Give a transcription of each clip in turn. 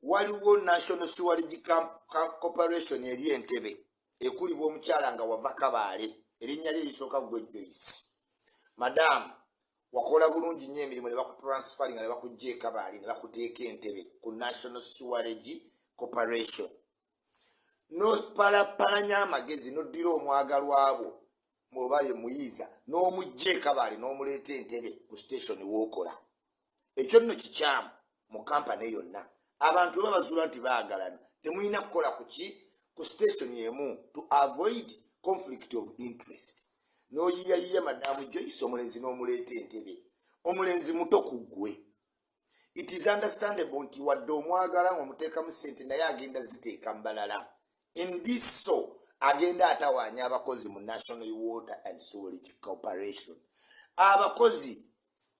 waliwo National Sewerage Corporation eri Entebbe ekulibwa omukyala nga wava Kabaale erinnya lye lisooka gwe Joyce. Madam wakola bulungi nnyo emirimu ne bakutransferinga ne bakujja e Kabaale ne bakuteeka Entebbe ku National Sewerage Corporation. N'opalapalanya amagezi n'oddira omwagalwa abo oba ye muyiza n'omujja e Kabaale n'omuleeta Entebbe ku station w'okola. Ekyo nno kikyamu mu kampani yonna. Abantu babazuula nti baagalana temulina kukola ku station emu to avoid conflict of interest. N'oyiyayiya Madamu Joyce omulenzi n'omuleeta Entebbe. Omulenzi muto ku ggwe. It is understandable nti wadde omwagala ng'omuteekamu ssente naye agenda ziteeka mu balala. In this so agenda atawaanya abakozi mu National Water and Sewerage Corporation. Abakozi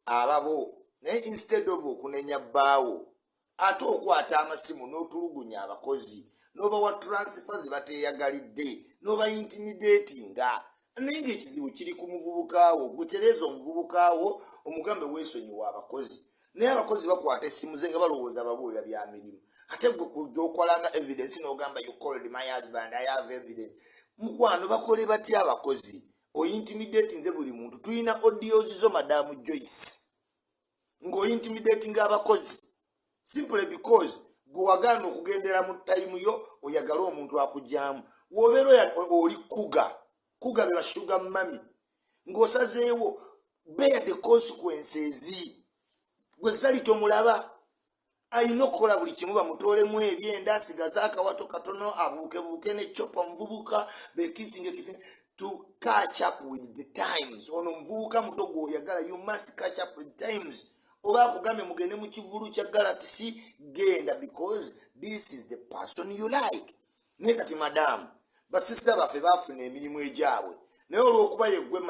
ababo naye instead of okunenya bbaawo ate okwata amasimu n'otulugunya abakozi n'obawa transfer zibateeyagalidde n'oba intimidatinga. Naye ng'ekizibu kiri ku muvubuka wo, gutereeza omuvubuka wo omugambe weesonyiwa abakozi. Naye abakozi bakwata essimu ze nga balowooza babuulira bya mirimu. Ate gwe kujja okolanga evidence n'ogamba you called my husband, I have evidence. Mukwano bakole batya abakozi? Oyintimidating nze buli muntu. Tulina audios zo Madamu Joyce ng'oyintimidating abakozi simply because gwe waganda okugendera mu time yo oyagala omuntu akugyamu. Wobeera oli kuga be bashuga mami ng'osazeewo bear the consequences. Gwe sali tomulaba alina okukola buli kimu bamutoolemu ebyenda asigaza akawato katono abuukebuuke n'eccopa omuvubuka bekisinga to catch up with the times. Ono omuvubuka muto gw'oyagala you must catch up with the times. Oba akugambye mugende mu kivulu kya Galaxy genda because this is the person you like. Naye kati Madamu basisita baffe baafuna emirimu egyabwe naye olw'okuba yeggwe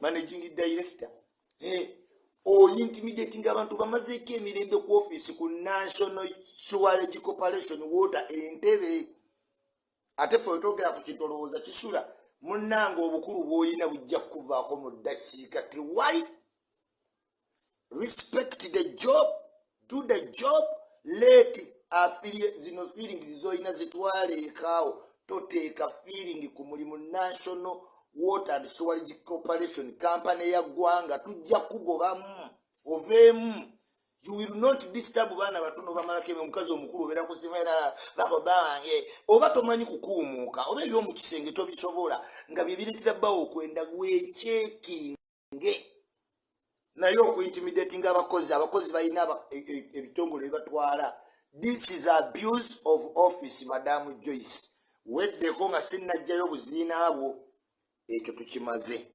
managing director intimidating abantu bamazeeko emirembe ku office ku National Sewerage Corporation Water Entebbe. Ate ffe wetwogera ku kitolowooza kisula munnange obukulu bw'olina bujja kuvaako mu ddakiika tewali. Respect the job, do the job, let zino feelings z'olina zitwale ekaawo. Toteeka feeling ku mulimu National Water and Sewerage Corporation company ya ggwanga tujja kugobamu oveemu. You will not disturb baana batono bamalako omukazi omukulu obeera kusimera bakobange oba tomanyi kukuumuuka oba eby'omu kisenge tobisobola nga bye bireetera bbawo okwenda weechekinge. Naye okuintimidating abakozi balina ebitongole bibatwala. This is abuse of office Madamu Joyce. Weddeko nga sinnajjayo buziina bwo ekyo tukimaze.